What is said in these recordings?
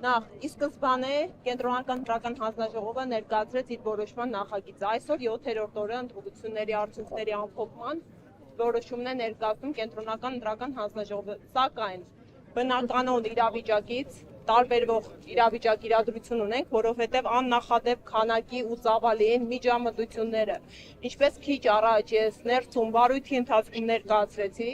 Նախ, ի սկզբանե կենտրոնական ընտրական հանձնաժողովը ներկայացրեց իր որոշման նախագիծը։ Այսօր 7-րդ օրը ընտրությունների արդյունքների ամփոփման որոշումն է ներկայացնում կենտրոնական ընտրական հանձնաժողովը։ Սակայն բնականոն իրավիճակից տարբերվող իրադրություն ունենք, որովհետև աննախադեպ քանակի ու ծավալի են միջամտությունները։ Ինչպես քիչ առաջ ես ներսում վարույթի ընթացքում ներկայացրեցի,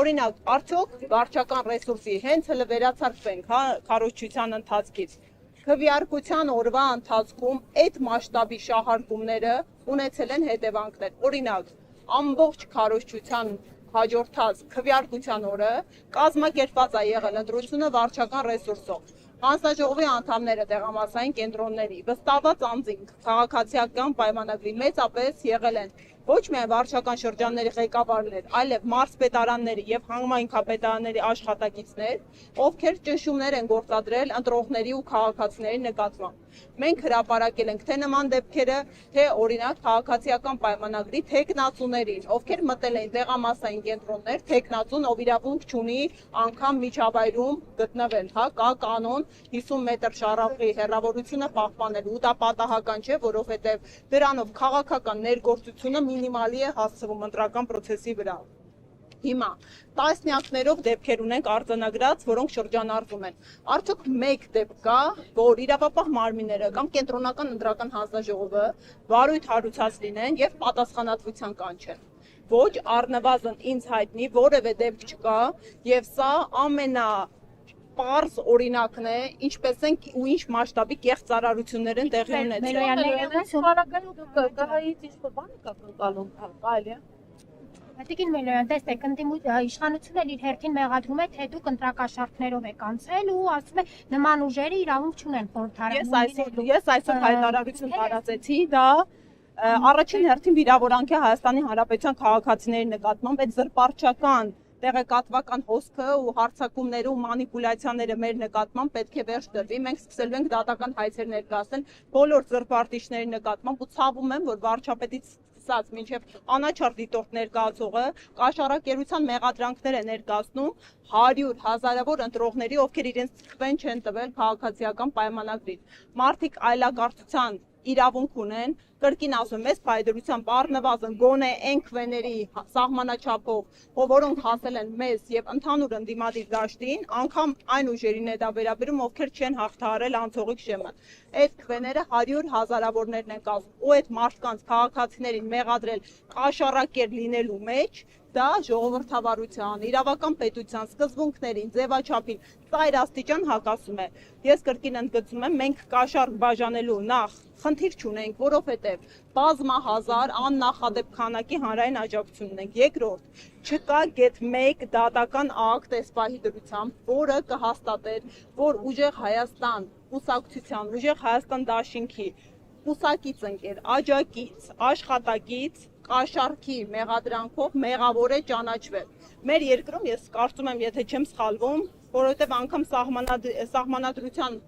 օրինակ, արդյոք վարչական ռեսուրսի հենց հենց վերացարկվենք, քարոզչության ընթացքից։ Քվեարկության օրվա ընթացքում այդ մասշտաբի շահարկումները ունեցել են հետևանքներ։ Օրինակ, ամբողջ քարոզչության հաջորդած քվեարկության օրը կազմակերպված է եղել ընտրությունը վարչական ռեսուրսով։ Հանձնաժողովի անդամները տեղամասային կենտրոնների վստահված անձինք քաղաքացիական պայմանագրի մեծապես եղել են ոչ միայն վարչական շրջանների ղեկավարներ, այլև մարզպետարանների եւ համայնքապետարանների աշխատակիցներ, ովքեր ճնշումներ են գործադրել ընտրողների ու քաղաքացիների նկատմամբ։ Մենք հրապարակել ենք թե նման դեպքերը, թե օրինակ քաղաքացիական պայմանագրի թեկնածուներին, ովքեր մտել են տեղամասային կենտրոններ, թեկնածուն, ով իրավունք չունի անգամ միջավայրում գտնվել, կա կանոն 50 մետր շարավղի հեռավորությունը պահպանելու, դա պատահական չէ, որովհետև դրանով քաղաքական ներգործությունը մինիմալի է հասցվում ընտրական process-ի վրա։ Հիմա տասնյակներով դեպքեր ունենք արձանագրած, որոնք շրջանառվում են։ Արդյոք մեկ դեպք կա, որ իրավապահ մարմինները կամ կենտրոնական ընտրական հանձնաժողովը վարույթ հարուցած լինեն եւ պատասխանատվության կանչեն։ Ոչ, առնվազն ինձ հայտնի որևէ դեպք չկա, եւ սա պարզ օրինակն է, ինչպես են ու ինչ մասշտաբի կեղծ ծառայություններ են տեղի ունեցել։ Տիկին Մելոյան, տեսեք, իշխանությունը իր հերթին մեղադրում է, թե դուք ընտրակաշառքներով եք անցել ու ասում է նման ուժերը իրավունք չունեն խորհրդարանում։ Ես այսօր հայտարարություն տարածեցի, դա առաջին հերթին վիրավորանք է Հայաստանի Հանրապետության քաղաքացիների նկատմամբ, այդ զրպարտչական տեղեկատվական հոսքը ու հարձակումները ու մանիպուլյացիաները մեր նկատմամբ պետք է վերջ տրվի։ Մենք սկսելու ենք դատական հայցեր ներկայացնել բոլոր զրպարտիչների նկատմամբ ու ցավում եմ, որ վարչապետից սկսած մինչև անաչառ դիտորդ ներկայացողը կաշառակերության մեղադրանքներ է ներկայացնում 100 հազարավոր ընտրողների, ովքեր իրենց թվեն չեն տվել քաղաքացիական պայմանագրին։ Մարդիկ այլակարգության իրավունք ունեն, կրկին ասում ես պայդրությամբ առնվազն գոնե այն քվեների սահմանաչափով, որոնք հասել են մեզ եւ ընդհանուր ընդդիմադիր դաշտին, անգամ այն ուժերին է դա վերաբերում, ովքեր չեն հաղթահարել անցողիկ շեմը։ Այդ քվեները 100 հազարավորներն են կազմում, ու այդ մարդկանց քաղաքացիներին մեղադրել կաշառակեր լինելու մեջ դա ժողովրդավարության, իրավական պետության սկզբունքներին, ձևաչափին ծայրաստիճան հակասում է։ Ես կրկին ընդգծում եմ, մենք կաշառք բաժանելու նախ խնդիր չունենք, որովհետև բազմահազար աննախադեպ քանակի հանրային աջակցություն ունենք։ Երկրորդ, չկա գեթ մեկ դատական ակտ էսպահի դրությամբ, որը կհաստատեր, որ ուժեղ Հայաստան կուսակցության, ուժեղ Հայաստան դաշինքի կուսակից ընկեր, աջակից, աշխատակից կաշառքի մեղադրանքով մեղավոր է ճանաչվել։ Մեր երկրում ես կարծում եմ, եթե չեմ սխալվում, որովհետև անգամ սահմանադրության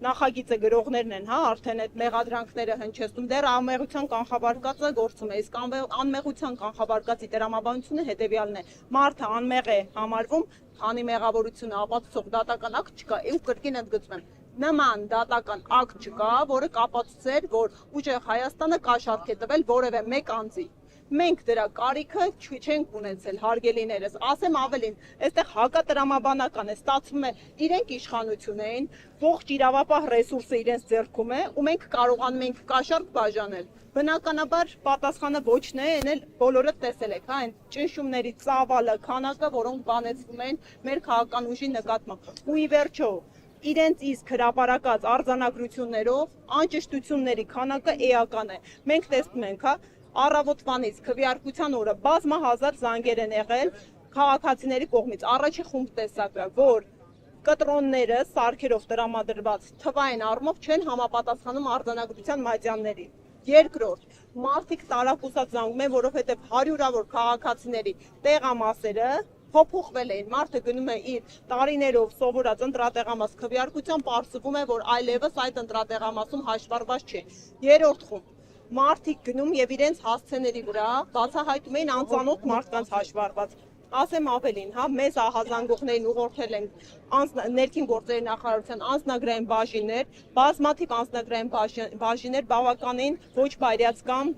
նախագիծը գրողներն են, արդեն այդ մեղադրանքները հնչեցնում, դեռ անմեղության կանխավարկածը գործում է, իսկ անմեղության կանխավարկածի տրամաբանությունը հետևյալն է. մարդը անմեղ է համարվում, քանի մեղավորությունը ապացուցող դատական ակտ չկա, ու կրկին ընդգծում եմ, նման դատական ակտ չկա, որը կապացուցեր, որ ուժեղ Հայաստանը կաշառք է տվել որևէ մեկ անձի։ Մենք դրա կարիքը չենք ունեցել, հարգելիներս, ասեմ ավելին, այստեղ հակատրամաբանական է, ստացվում է իրենք իշխանություն էին, ողջ իրավապահ ռեսուրսը իրենց ձեռքում է, ու մենք կարողանում ենք կաշառք բաժանել։ Բնականաբար պատասխանը ոչն է, այն էլ բոլորը տեսել եք, այն ճնշումների ծավալը, քանակը, որոնք բանեցվում են մեր քաղաքական ուժի նկատմամբ։ Ու ի վերջո իրենց իսկ հրապարակած արձանագրություններով անճշտությունների քանակը էական է։ Մենք տեսնում ենք, առավոտվանից քվեարկության օրը բազմահազար զանգեր են եղել քաղաքացիների կողմից։ Առաջի խումբ տեսակը, որ կտրոնները սարքերով տրամադրված թվային առումով չեն համապատասխանում արձանագրության մատյանների։ Երկրորդ, մարդիկ տարակուսած զանգում են, որովհետև հարյուրավոր քաղաքացիների տեղամասերը փոփոխվել էին, մարդը գնում է իր տարիներով սովորած ընտրատեղամաս քվեարկության, պարզվում է, որ այլևս այդ ընտրատեղամասում հաշվառված չէ։ Երրորդ խումբ, մարդիկ գնում եւ իրենց հասցեների վրա բացահայտում էին անծանոթ մարդկանց հաշվառված ասեմ ավելին, հա, մեզ ահազանգողներին ուղղորդել են ներքին գործերի նախարարության անձնագրային բաժիններ, բազմաթիվ անձնագրային բաժիններ բավականին ոչ բարյացակամ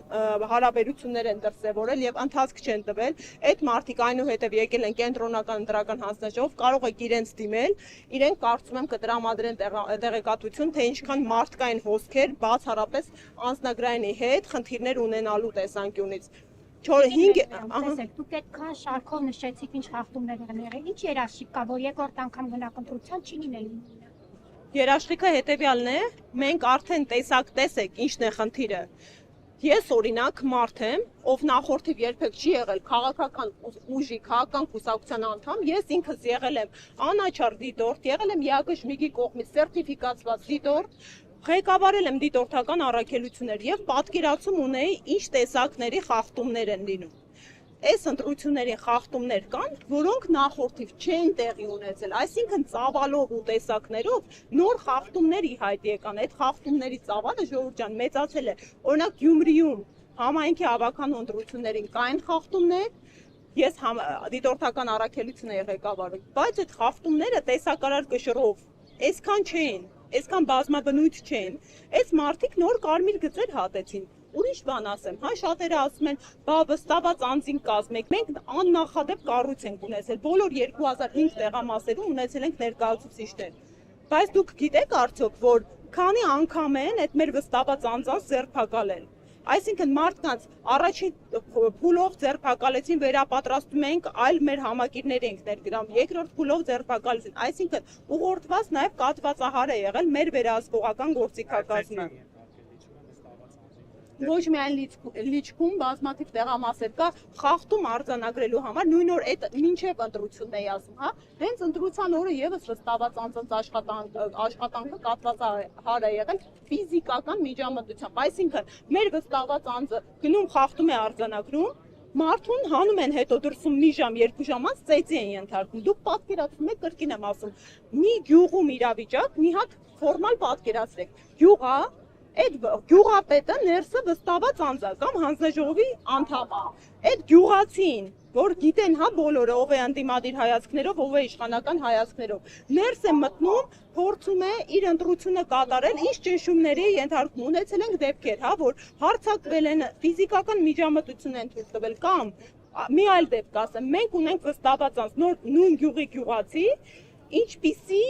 հարաբերություններ են դրսևորել եւ ընթացք չեն տվել։ Այդ մարդիկ այնուհետեւ եկել են կենտրոնական ընտրական հանձնաժողով, կարող եք իրենց դիմել, իրենք կարծում եմ կտրամադրեն տեղեկատվություն, թե ինչքան մարդկային հոսքեր բացառապես անձնագրայինի հետ խնդիրներ ունենալու տեսանկյունից։ Տեսեք, դուք այդքան շարքով նշեցիք ինչ խախտումներ են եղել, ինչ երաշխիք կա, որ երկրորդ անգամ գնահատության չի լինելու։ Երաշխիքը հետևյալն է, մենք արդեն տեսեք ինչն է խնդիրը։ Ես օրինակ մարդ եմ, ով նախորդիվ երբեք չի եղել քաղաքական ուժի, քաղաքական կուսակցության անդամ, ես ինքս եղել եմ անաչառ դիտորդ, եղել եմ ԵԱԳ-ի կողմից սերտիֆիկացված դիտորդ, ղեկավարել եմ դիտորդական առաքելություններ եւ պատկերացում ունեի ինչ տեսակների խախտումներ են լինում։ Այս ընտրությունների խախտումներ կան, որոնք նախորդիվ չեն տեղի ունեցել, այսինքն ծավալով ու տեսակներով նոր խախտումներ ի հայտ եկան։ Այդ խախտումների ծավալը ժողովուրդ ջան մեծացել է։ Օրինակ Գյումրիում համայնքի ավականու ընտրություններին կային խախտումներ, ես դիտորդական առաքելություն էի ղեկավարում, բայց այդ խախտումները տեսակարար կշռով այսքան չէին, այսքան բազմաբնույթ չէին։ Այս մարդիկ նոր կարմիր գծեր հատեցին։ Ուրիշ բան ասեմ, հա, շատերը ասում են, բա վստահված անձին կազմեք։ Մենք աննախադեպ կառույց ենք ունեցել, բոլոր 2005 տեղամասերում ունեցել ենք ներկայացուցիչներ։ Բայց դուք գիտեք արդյոք, որ քանի անգամ են այդ մեր վստահված անձանց ձերբակալել։ Այսինքն մարդկանց առաջին փուլով ձերբակալեցին, վերապատրաստում ենք, այլ մեր համակիրներ ենք ներգրավում, երկրորդ փուլով ձերբակալեցին, այսինքն ուղղորդված նաև կաթվածահար է եղել մեր վերահսկողական գործիքակազմը։ Ոչ միայն լիճքում բազմաթիվ տեղամասեր կա խախտում արձանագրելու համար, նույն օր այդ մինչև ընտրությունն էի ասում, հա, հենց ընտրության օրը եւս վստահված անձանց աշխատանքը կաթվածահար է եղել ֆիզիկական միջամտությամբ, այսինքն մեր վստահված անձը գնում խախտում է արձանագրում, մարդուն հանում են հետո դրսում մի ժամ, 2 ժամ անց ծեծի են ենթարկում։ Դուք պատկերացնում եք, կրկին եմ ասում, մի գյուղում իրավիճակ, մի հատ ֆորմալ պատկերացրեք, գյուղա այդ գյուղապետը ներսը վստահված անձ է կամ հանձնաժողովի անդամ է։ Այդ գյուղացին, որ գիտեն, հա, բոլորը ով է ընդդիմադիր հայացքներով, ով է իշխանական հայացքներով, ներս է մտնում, փորձում է իր ընտրությունը կատարել, ինչ ճնշումների ենթարկում ունեցել ենք դեպքեր, հա, որ հարձակվել են, ֆիզիկական միջամտություն են թույլ տվել կամ մի այլ դեպք ասեմ, մենք ունենք վստահված անձ, նույն գյուղի գյուղացի, ինչպիսի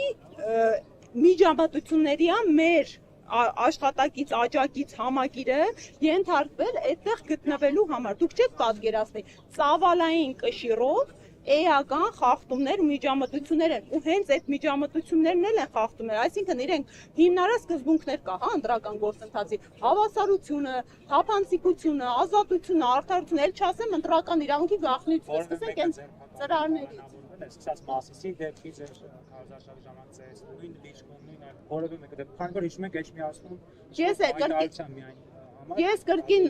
միջամտությունների է մեր աշխատակից, աջակից համակիրը ենթարկվել այդտեղ գտնվելու համար։ Դուք չեք պատկերացնի, ծավալային կշիռով էական խախտումներ ու միջամտություններ են, ու հենց այդ միջամտություններն էլ են խախտումներ, այսինքն իրենք հիմնարար սկզբունքներ կա, հա, ընտրական գործընթացի, հավասարությունը, թափանցիկությունը, ազատությունը, արդարությունը, ել չասեմ ընտրական իրավունքի գաղտնիությունը, սկսենք հենց ծրարներից։ Սկսած Մասիսի դեպքից քարոզարշավի ժամանակ ծես, նույն լիճքում, նույն որևէ մեկը դեպք, քանի որ հիշում եք Էջմիածնում ես կրկին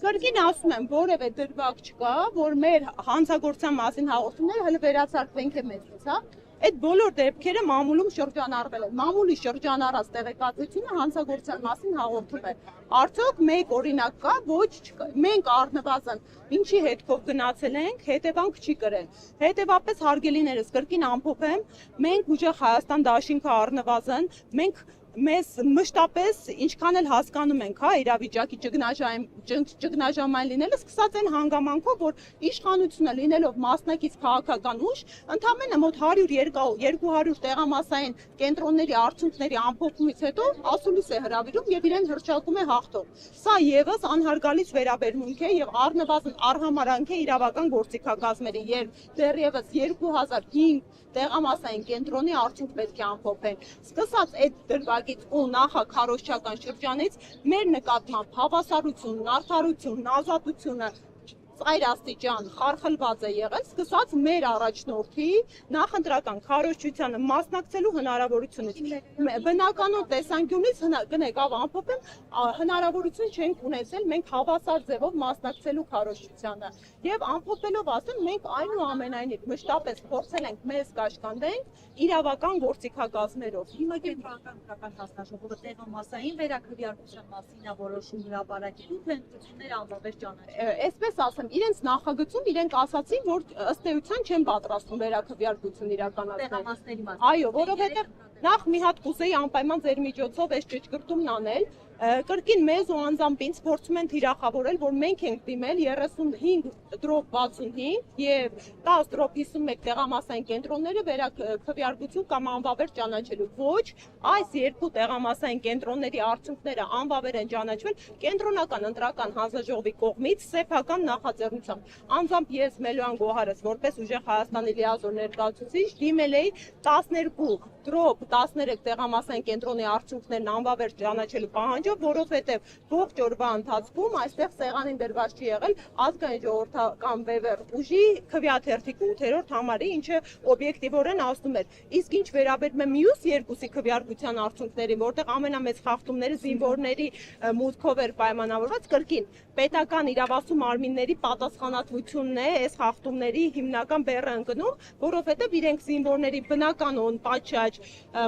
կրկին ասում եմ, որևէ դրվագ չկա, որ մեր հանցագործության մասին հաղորդումները հələ վերացարկվենք է մեծից, հա։ Այդ բոլոր դեպքերը մամուլում շրջանառվել են։ Մամուլի շրջանառած տեղեկատվությունը հանցագործության մասին հաղորդում է։ Արդյոք մեկ օրինակ կա, ոչ չկա։ Մենք առնվազն ինչի հետքով գնացել ենք, հետևանք չի կրել։ Հետևապես հարգելիներս կրկին ամփոփեմ, մենք ուժեղ Հայաստան դաշինքը առնվազն, մենք մեզ մշտապես ինչքան էլ հասկանում ենք, հա, իրավիճակի ճգնաժամային լինելը, սկսած այն հանգամանքով, որ իշխանությունը լինելով մասնակից քաղաքական ուժ, ընդամենը մոտ 100-200 տեղամասային կենտրոնների արդյունքների ամփոփումից հետո ասուլիս է հրավիրում եւ իրեն հրճակում է հաղթող։ Սա եւս անհարգալից վերաբերմունք է եւ առնվազն արհամարանք է իրավական գործիքակազմերի, երբ դեռևս 2005 տեղամասային կենտրոնի արդյունք պետք է ամփոփեն։ Սկսած այդ դրվագից ու նախաքարոզչական շրջանից մեր նկատմամբ հավասարությունն, արդարությունն, ազատությունը, ծայրաստիճան խարխլված է եղել, սկսած մեր առաջնորդի նախընտրական քարոզչությանը մասնակցելու հնարավորությունից։ Բնականոն տեսանկյունից կներկավ ամփոփեմ, հնարավորություն չենք ունեցել մենք հավասար ձևով մասնակցելու քարոզչությանը։ Եվ ամփոփելով ասեմ, մենք այնուամենայնիվ մշտապես փորձել ենք մեզ կաշկանդենք իրավական գործիքակազմերով։ Հիմա կենտրոնական քրական հանձնաժողովը տեղամասային վերաքվեարկության մասին է որոշում հրապարակելու, թե ընտրությունները անվավեր ճանաչել։ Այսպես ասեմ, իրենց նախագծում իրենք ասացին, որ ըստ էության չեն պատրաստվում վերաքվեարկություն իրականացնել։ Տեղամասների մասին։ Այո, որովհետև նախ մի հատ կուզեի անպայման ձեր միջոցով այս ճշգրտումն անել, կրկին մեզ ու անձամբ ինձ փորձում են թիրախավորել, որ մենք ենք դիմել 35/65 եւ 10/51 տեղամասային կենտրոնները վերաքվեարկություն կամ անվավեր ճանաչելու։ Ոչ, այս երկու տեղամասային կենտրոնների արդյունքները անվավեր են ճանաչվել կենտրոնական ընտրական հանձնաժողովի կողմից սեփական նախաձեռնությամբ։ Անձամբ ես Մելոյան Գոհարս որպես ուժեղ Հայաստանի լիազոր ներկայացուցիչ դիմել էի 12/13 տեղամասային կենտրոնի արդյունքներն անվավեր ճանաչելու պահանջով, որովհետև ողջ օրվա ընթացքում այստեղ սեղանին դրված չի եղել ազգային ժողովրդական վեվեր ուժի քվեաթերթիկ 8-րդ համարի, ինչը օբյեկտիվորեն ասում էր։ Իսկ ինչ վերաբերում է մյուս երկուսի քվեարկության արդյունքներին, որտեղ ամենամեծ խախտումները զինվորների մուտքով էր պայմանավորված, կրկին պետական իրավասու մարմինների պատասխանատվությունն է այս խախտումների հիմնական բեռը ընկնում, որովհետև իրենք զինվորների բնականոն պատշաճ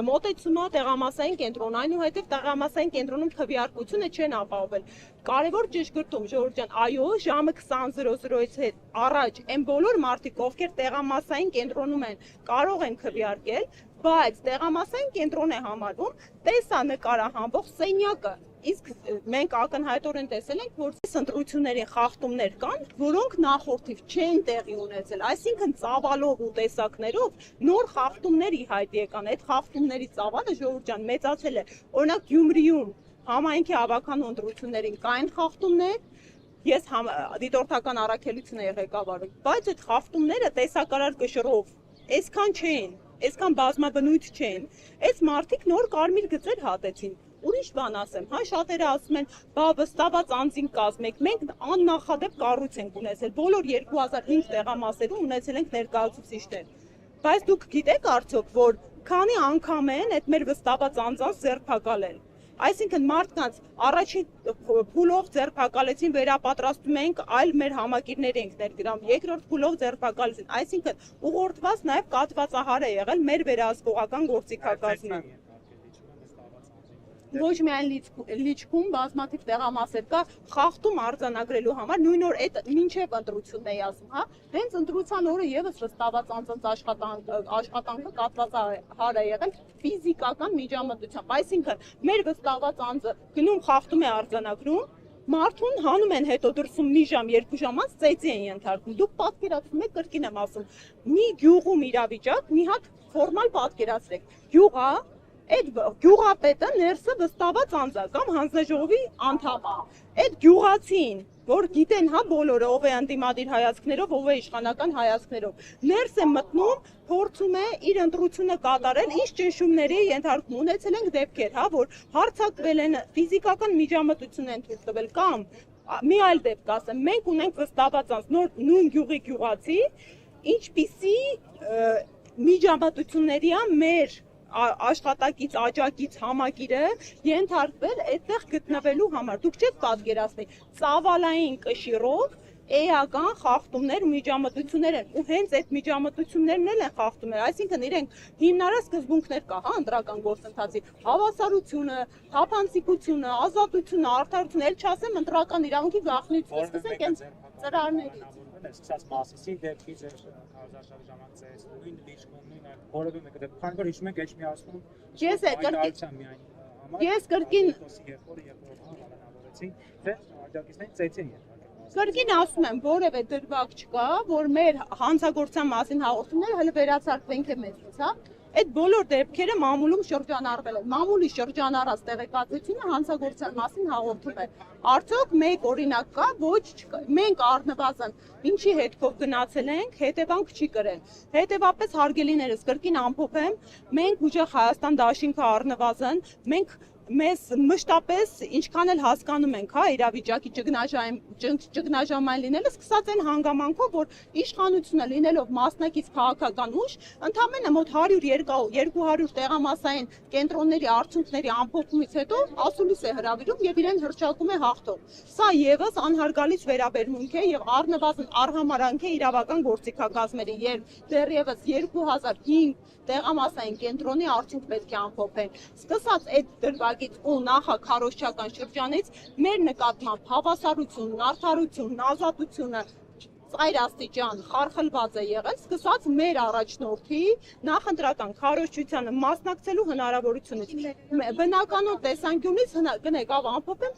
մոտեցումը տեղամասային կենտրոն, այնուհետև տեղամասային կենտրոնում քվեարկությունը չեն ապահովել։ Կարևոր ճշգրտում, Ժողովուրդ ջան, այո, ժամը 20:00-ից առաջ այն բոլոր մարդիկ, ովքեր տեղամասային կենտրոնում են, կարող են քվեարկել, բայց տեղամասային կենտրոն է համարվում տեսանկարահանվող սենյակը։ Իսկ մենք ակնհայտորեն տեսել ենք, որ այս ընտրությունների խախտումներ կան, որոնք նախորդիվ չեն տեղի ունեցել, այսինքն ծավալով ու տեսակներով նոր խախտումներ ի հայտ եկան։ Այդ խախտումների ծավալը, Ժողովուրդ ջան, մեծացել է։ Օրինակ Գյումրիում համայնքի ավականու ընտրություններին կային խախտումներ, ես դիտորդական առաքելություն էի ղեկավարում, բայց այդ խախտումները տեսակարար կշռով այսքան չէին, այսքան բազմաբնույթ չէին։ Այս մարդիկ նոր կարմիր գծեր հատեցին։ Ուրիշ բան ասեմ, հա, շատերը ասում են, բա վստահված անձին կազմեք, մենք աննախադեպ կառույց ենք ունեցել, բոլոր 2005 տեղամասերում ունեցել ենք ներկայացուցիչներ։ Բայց դուք գիտեք արդյոք, որ քանի անգամ են այդ մեր վստահված անձանց ձերբակալել։ Այսինքն մարդկանց առաջին փուլով ձերբակալեցին, վերապատրաստում ենք, այլ մեր համակիրներ ենք ներգրավում, երկրորդ փուլով ձերբակալեցին, այսինքն ուղղորդված նաև կաթվածահար է եղել մեր վերահսկողական գործիքակազմը։ Ոչ միայն լիճքում բազմաթիվ տեղամասեր կա խախտում արձանագրելու համար, նույն օր այդ մինչև ընտրությունն էի ասում, հա, հենց ընտրության օրը եւս վստահված անձանց աշխատանքը կաթվածահար է եղել ֆիզիկական միջամտությամբ, այսինքն մեր վստահված անձը գնում խախտում է արձանագրում, մարդուն հանում են հետո դրսում մի ժամ, 2 ժամ անց ծեծի են ենթարկում։ Դուք պատկերացնում եք, կրկին եմ ասում, մի գյուղում իրավիճակ, մի հատ ֆորմալ պատկերացրեք, գյուղա այդ գյուղապետը ներսը վստահված անձ է կամ հանձնաժողովի անդամ է։ Այդ գյուղացին, որ գիտեն, հա, բոլորը ով է ընդդիմադիր հայացքներով, ով է իշխանական հայացքներով, ներս է մտնում, փորձում է իր ընտրությունը կատարել, ինչ ճնշումների ենթարկում ունեցել ենք դեպքեր, հա, որ հարձակվել են, ֆիզիկական միջամտություն են թույլ տվել կամ մի այլ դեպք ասեմ, մենք ունենք վստահված անձ, նույն գյուղի գյուղացի, ինչպիսի միջամտությունների է մեր աշխատակից, աջակից համակիրը ենթարկվել այդտեղ գտնվելու համար։ Դուք չեք պատկերացնի, ծավալային կշիռով էական խախտումներ ու միջամտություններ են, ու հենց այդ միջամտություններն էլ են խախտումներ, այսինքն իրենք հիմնարար սկզբունքներ կա, հա, ընտրական գործընթացի, հավասարությունը, թափանցիկությունը, ազատությունը, արդարությունը, ել չասեմ ընտրական իրավունքի գաղտնիությունը, սկսենք այն ծրարներից։ Սկսած Մասիսի դեպքից քարոզարշավի ժամանակ ծես, նույն լիճքում, նույն որևէ մեկը դեպք, քանի որ հիշում եք Էջմիածնում ես կրկին Կրկին ասում եմ, որևէ դրվագ չկա, որ մեր հանցագործության մասին հաղորդումները հələ վերացարկվենք է մեզից, հա։ Այդ բոլոր դեպքերը մամուլում շրջանառվել են։ Մամուլի շրջանառած տեղեկատվությունը հանցագործության մասին հաղորդում է։ Արդյոք մեկ օրինակ կա, ոչ չկա։ Մենք առնվազն ինչի հետքով գնացել ենք, հետևանք չի կրել։ Հետևապես հարգելիներս կրկին ամփոփեմ, մենք ուժեղ Հայաստան դաշինքը առնվազն, մենք մեզ մշտապես ինչքան էլ հասկանում ենք, հա, իրավիճակի ճգնաժամային լինելը, սկսած այն հանգամանքով, որ իշխանությունը լինելով մասնակից քաղաքական ուժ, ընդամենը մոտ 100-200 տեղամասային կենտրոնների արդյունքների ամփոփումից հետո ասուլիս է հրավիրում եւ իրեն հրճակում է հաղթող։ Սա եւս անհարգալից վերաբերմունք է եւ առնվազն արհամարանք է իրավական գործիքակազմերի, երբ դեռևս 2005 տեղամասային կենտրոնի արդյունք պետք է ամփոփեն։ Սկսած այդ դրվագից ու նախաքարոզչական շրջանից մեր նկատմամբ հավասարությունն, արդարությունն, ազատությունը ծայրաստիճան խարխլված է եղել, սկսած մեր առաջնորդի նախընտրական քարոզչությանը մասնակցելու հնարավորությունից։ Բնականոն տեսանկյունից կնեկավ ամփոփեմ,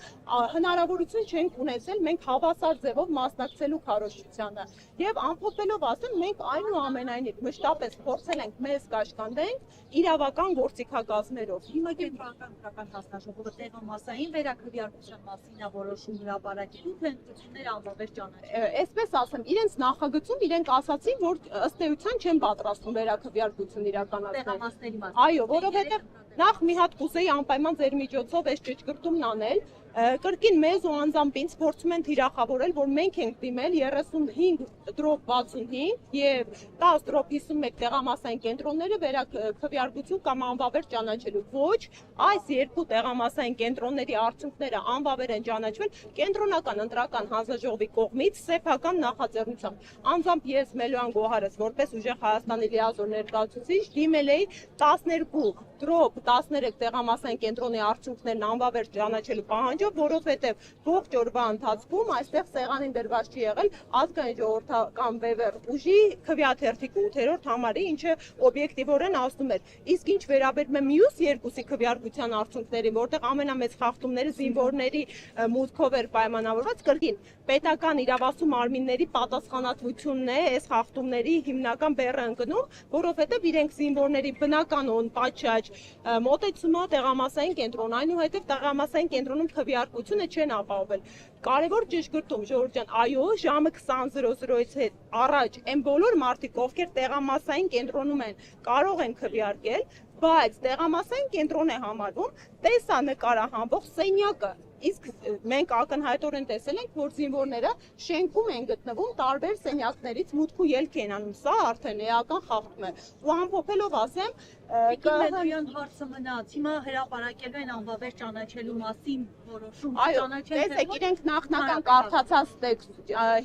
հնարավորություն չենք ունեցել մենք հավասար ձևով մասնակցելու քարոզչությանը։ Եվ ամփոփելով ասեմ, մենք այնուամենայնիվ մշտապես փորձել ենք մեզ կաշկանդենք իրավական գործիքակազմերով։ Հիմա կենտրոնական քրական հանձնաժողովը տեղամասային վերաքվեարկության մասին է որոշում հրապարակելու, թե ընտրությունները անվավեր ճանաչել։ Այսպես ասեմ, իրենց նախագծում իրենք ասացին, որ ըստ էության չեն պատրաստվում վերաքվեարկություն իրականացնել։ Տեղամասների մասին։ Այո, որովհետև նախ մի հատ կուզեի անպայման ձեր միջոցով այս ճշգրտումն անել, կրկին մեզ ու անձամբ ինձ փորձում են թիրախավորել, որ մենք ենք դիմել 35/65 եւ 10/51 տեղամասային կենտրոնները վերաքվեարկություն կամ անվավեր ճանաչելու։ Ոչ, այս երկու տեղամասային կենտրոնների արդյունքները անվավեր են ճանաչվել կենտրոնական ընտրական հանձնաժողովի կողմից սեփական նախաձեռնությամբ։ Անձամբ ես Մելոյան Գոհարս որպես ուժեղ Հայաստանի լիազոր ներկայացուցիչ դիմել էի 12/13 տեղամասային կենտրոնի արդյունքներն անվավեր ճանաչելու պահանջով, որովհետև ողջ օրվա ընթացքում այստեղ սեղանին դրված չի եղել ազգային ժողովրդական վեվեր ուժի քվեաթերթի 8-րդ համարի, ինչը օբյեկտիվորեն ասում էր։ Իսկ ինչ վերաբերում է մյուս երկուսի քվեարկության արդյունքներին, որտեղ ամենամեծ խախտումները զինվորների մուտքով էր պայմանավորված, կրկին պետական իրավասու մարմինների պատասխանատվությունն է այս խախտումների հիմնական բեռը ընկնում, որովհետև իրենք զինվորների բնականոն պատշաճ մոտեցումը տեղամասային կենտրոն, այնուհետև տեղամասային կենտրոնում քվեարկությունը չեն ապահովել։ Կարևոր ճշգրտում, Ժողովուրդ ջան, այո, ժամը 20:00-ից առաջ այն բոլոր մարդիկ, ովքեր տեղամասային կենտրոնում են, կարող են քվեարկել, բայց տեղամասային կենտրոն է համարվում տեսանկարահանվող սենյակը։ Իսկ մենք ակնհայտորեն տեսել ենք, որ զինվորները շենքում են գտնվում տարբեր սենյակներից մուտք ու ելք են անում։ Սա արդեն էական խախտում է։ Ու ամփոփելով ասեմ, Մելոյան հարցը մնաց։ Հիմա հրապարակելու են անվավեր ճանաչելու մասին որոշում ճանաչել։ Տեսեք, իրենք նախնական կարդացած տեքստ,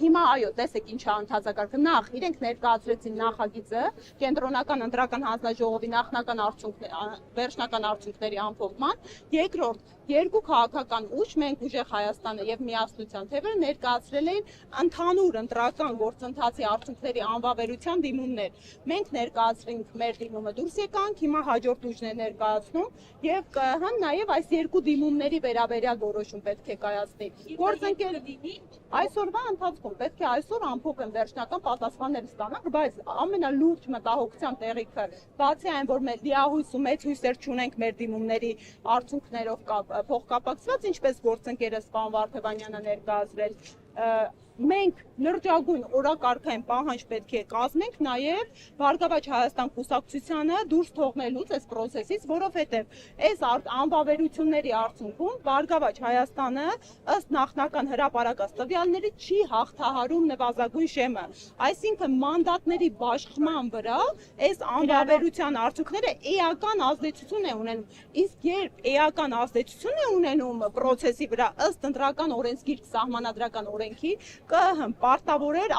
հիմա այո, տեսեք ինչ է ընթացակարգը։ Նախ իրենք ներկայացրեցին նախագիծը, կենտրոնական ընտրական հանձնաժողովի նախնական վերջնական արդյունքների ամփոփման, երկրորդ երկու քաղաքական ուժ, մենք ուժեղ Հայաստանը եւ Միասնության թևերը ներկայացրել են ընդհանուր ընտրական գործընթացի արդյունքների անվավերության դիմումներ։ Մենք ներկայացրինք մեր դիմումը, դուրս եկանք, հիմա հաջորդ ուժն է ներկայացնում եւ ԿՀ-ն նաեւ այս երկու դիմումների վերաբերյալ որոշում պետք է կայացնի։ Գործընկերուհի այսօրվա ընթացքում պետք է այսօր ամփոփեն վերջնական պատասխաններ ստանանք, բայց ամենալուրջ մտահոգության տեղիքը, բացի այն, որ մեր լիահույս ու մեծ հույսեր չունենք մեր դիմումների արդյունքներով փոխկապակցված, ինչպես գործընկերս պարոն Վարդևանյանը ներկայացրել, մենք լրջագույն օրակարգային պահանջ պետք է կազմենք նաև Բարգավաճ Հայաստան կուսակցությանը դուրս թողնելուց այս process-ից, որովհետև այս անվավերությունների արդյունքում Բարգավաճ Հայաստանը ըստ նախնական հրապարակած տվյալների չի հաղթահարում նվազագույն շեմը, այսինքն մանդատների բաշխման վրա այս անվավերության արդյունքները էական ազդեցություն է ունենում, իսկ երբ էական ազդեցություն է ունենում process-ի վրա ըստ ընտրական օրենսգիր սահմանադրական օրենքի ԿՀ-ն պարտավոր էր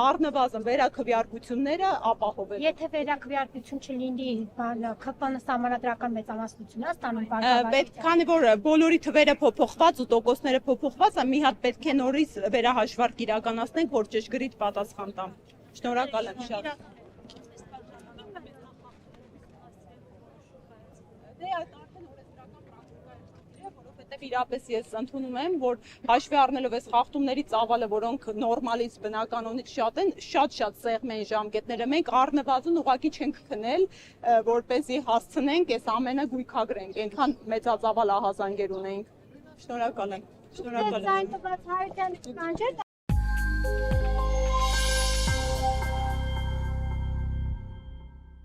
վերաքվեարկությունները ապահովել։ Եթե վերաքվեարկություն չլինի, ԿՊՆ սահմանադրական մեծամասնություն է ստանում Բարգավաճ։ Քանի որ բոլորի թվերը փոփոխված ու տոկոսները փոփոխված է, մի հատ պետք է նորից վերահաշվարկ իրականացնենք, որ ճշգրիտ պատասխան տամ։ Շնորհակալ եմ շատ։ Իրապես ես ընդունում եմ, որ հաշվի առնելով այս խախտումների ծավալը, որոնք նորմալից բնականոնից շատ են, շատ սեղմ են ժամկետները, մենք առնվազն ուղղակի չենք քնել, որպեսզի հասցնենք այս ամենը գույքագրենք, այնքան մեծածավալ ահազանգեր ունենք։ Շնորհակալ եմ։ Շնորհակալ եմ։